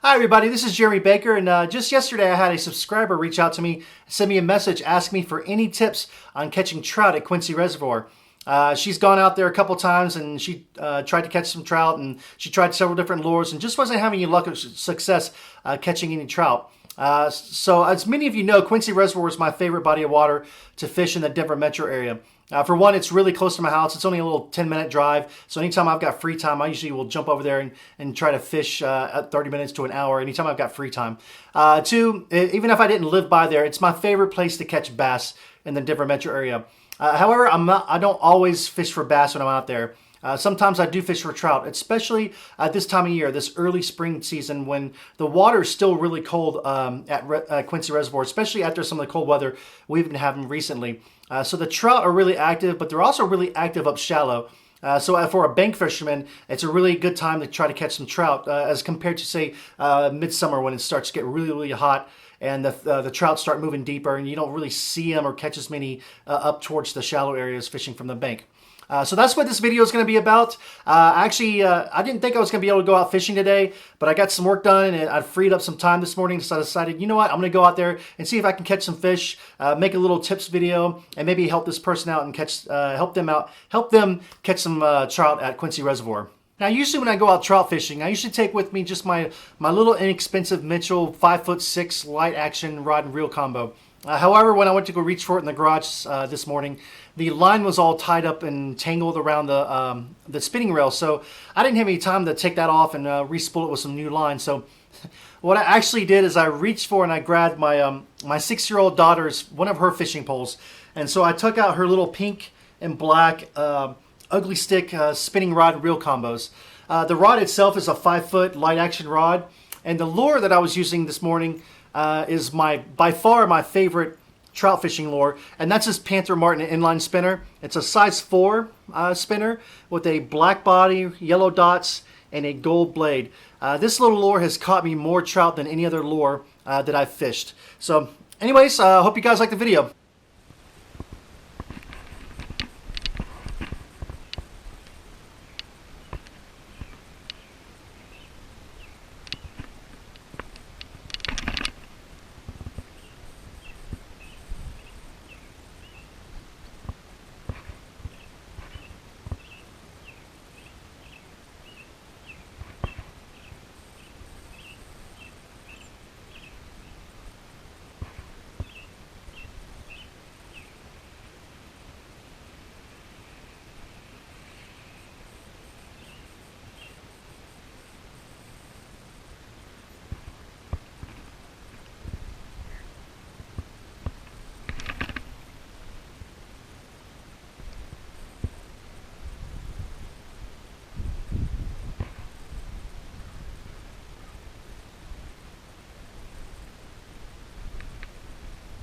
Hi everybody, this is Jeremy Baker, and just yesterday I had a subscriber reach out to me, send me a message, ask me for any tips on catching trout at Quincy Reservoir. She's gone out there a couple times and she tried to catch some trout, and she tried several different lures and just wasn't having any luck or success catching any trout. So as many of you know, Quincy Reservoir is my favorite body of water to fish in the Denver metro area. For one, it's really close to my house. It's only a little 10-minute drive. So anytime I've got free time, I usually will jump over there and try to fish at 30 minutes to an hour anytime I've got free time. Two, even if I didn't live by there, it's my favorite place to catch bass in the Denver metro area. However, I don't always fish for bass when I'm out there. Sometimes I do fish for trout, especially at this time of year, this early spring season when the water is still really cold at Quincy Reservoir, especially after some of the cold weather we've been having recently. So the trout are really active, but they're also really active up shallow. So for a bank fisherman, it's a really good time to try to catch some trout as compared to, say, midsummer when it starts to get really, really hot and the trout start moving deeper and you don't really see them or catch as many up towards the shallow areas fishing from the bank. So that's what this video is going to be about. I didn't think I was going to be able to go out fishing today, but I got some work done and I freed up some time this morning, so I decided, you know what, I'm going to go out there and see if I can catch some fish, make a little tips video, and maybe help this person out and help them catch some trout at Quincy Reservoir. Now, usually when I go out trout fishing, I usually take with me just my little inexpensive Mitchell 5'6" light action rod and reel combo. However, when I went to go reach for it in the garage this morning, the line was all tied up and tangled around the spinning rail, so I didn't have any time to take that off and re-spool it with some new line. So what I actually did is I reached for and I grabbed my 6-year-old daughter's, one of her fishing poles, and so I took out her little pink and black ugly stick spinning rod and reel combos. The rod itself is a 5-foot light action rod, and the lure that I was using this morning is by far my favorite trout fishing lure, and that's this Panther Martin inline spinner. It's a size 4 spinner with a black body, yellow dots, and a gold blade. This little lure has caught me more trout than any other lure that I've fished. So anyways, hope you guys like the video.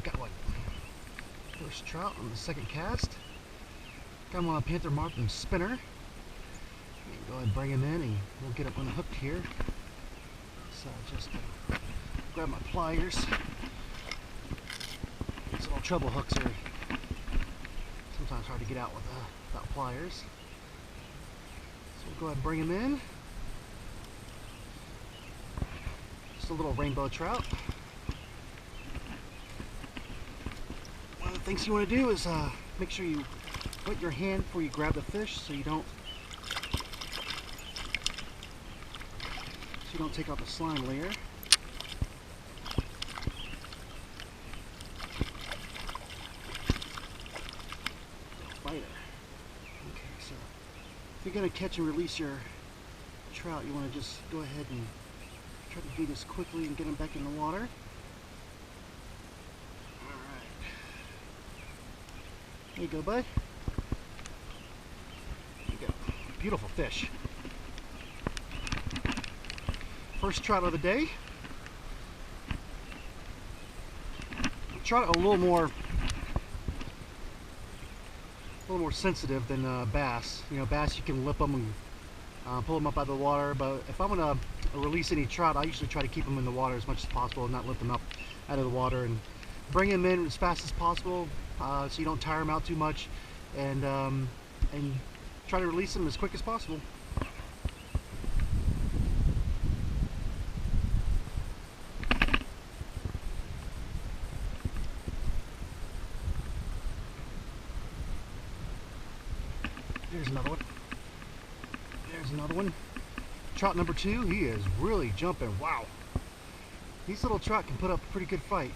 Got one. First trout on the second cast. Got him on a Panther Martin spinner. Go ahead and bring him in and we'll get him unhooked here. So just grab my pliers. These little treble hooks are sometimes hard to get out without pliers. So we'll go ahead and bring him in. Just a little rainbow trout. One of the things you want to do is make sure you wet your hand before you grab the fish, so you don't take out the slime layer. Biter. Okay, so if you're going to catch and release your trout, you want to just go ahead and try to do this quickly and get them back in the water. There you go, bud. There you go. Beautiful fish. First trout of the day. Trout are a little more sensitive than bass. You know, bass you can lip them and pull them up out of the water, but if I'm gonna release any trout, I usually try to keep them in the water as much as possible and not lift them up out of the water, and bring them in as fast as possible so you don't tire them out too much, and try to release them as quick as possible. There's another one. There's another one. Trout number 2. He is really jumping. Wow. These little trout can put up a pretty good fight.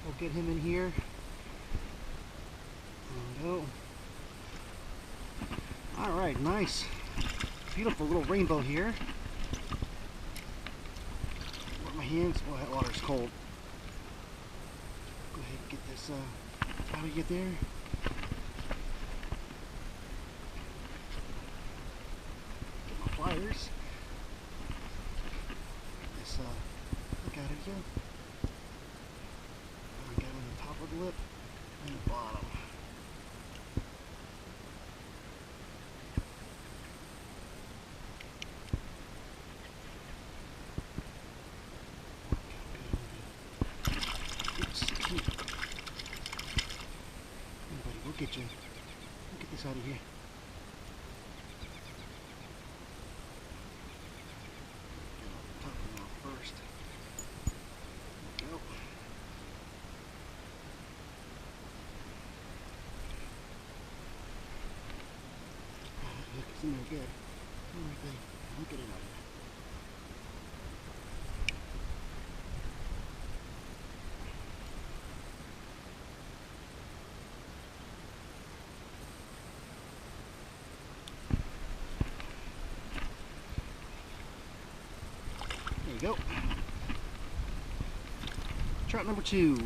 We'll get him in here. There we go. Alright, nice. Beautiful little rainbow here. Wet my hands. Boy, that water's cold. Go ahead and get this how do you get there? Get my pliers. Get this hook out of here. I got on the top of the lip and the bottom. Get you. Get this out of here. Get off the top of the mouth first. There we go. Look, it's in there good. Alright, I'll get it out of there. There you go. Trout number 2.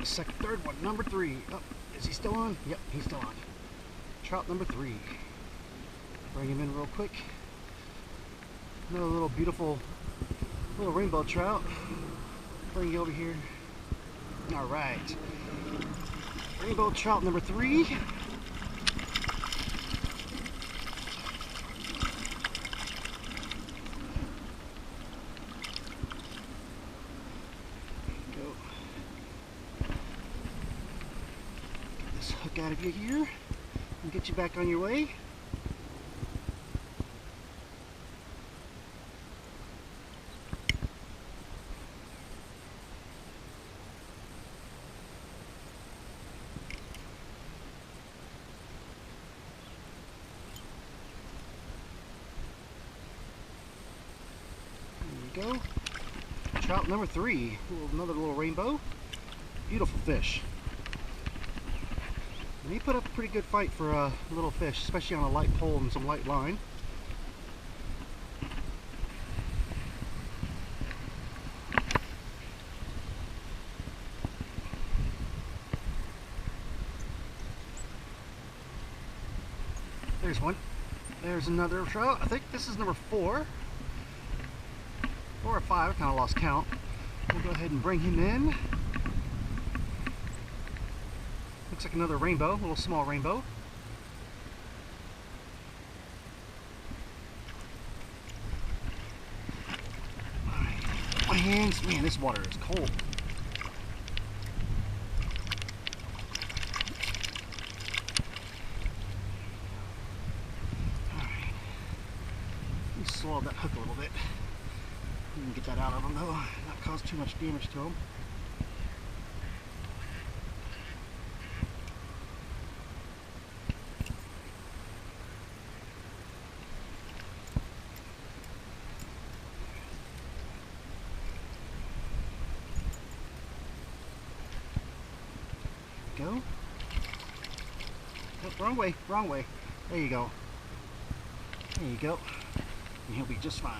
Second, third one, number 3. Oh, is he still on? Yep, he's still on. Trout number 3. Bring him in real quick. Another little beautiful little rainbow trout. Bring you over here. All right. Rainbow trout number 3. Hook out of you here and get you back on your way. There you go. Trout number 3. Another little rainbow. Beautiful fish. And he put up a pretty good fight for a little fish, especially on a light pole and some light line. There's one. There's another trout. I think this is number 4. 4 or 5, I kind of lost count. We'll go ahead and bring him in. Looks like another rainbow, a little small rainbow. Alright, my hands, man, this water is cold. Alright, let me swallow that hook a little bit. We can get that out of him though, not cause too much damage to him. Go. Oh, wrong way, wrong way. There you go. There you go. and he'll be just fine.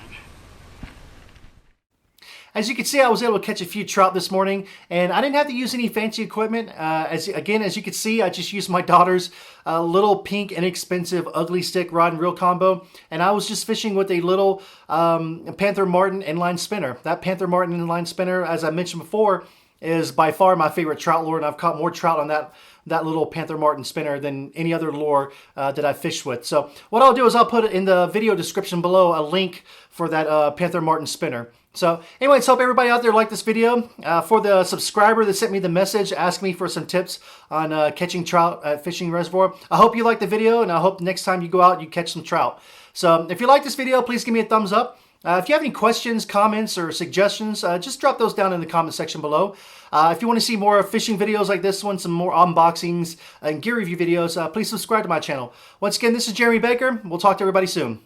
As you can see, I was able to catch a few trout this morning, and I didn't have to use any fancy equipment. As you can see, I just used my daughter's little pink, inexpensive, ugly stick rod and reel combo, and I was just fishing with a little Panther Martin inline spinner. That Panther Martin inline spinner, as I mentioned before, is by far my favorite trout lure, and I've caught more trout on that little Panther Martin spinner than any other lure that I've fished with. So what I'll do is I'll put it in the video description below, a link for that Panther Martin spinner. So anyways, hope everybody out there liked this video. For the subscriber that sent me the message asking me for some tips on catching trout at Quincy Reservoir, I hope you liked the video, and I hope next time you go out you catch some trout. So if you like this video, please give me a thumbs up. If you have any questions, comments, or suggestions, just drop those down in the comment section below. If you want to see more fishing videos like this one, some more unboxings and gear review videos, please subscribe to my channel. Once again, this is Jeremy Baker. We'll talk to everybody soon.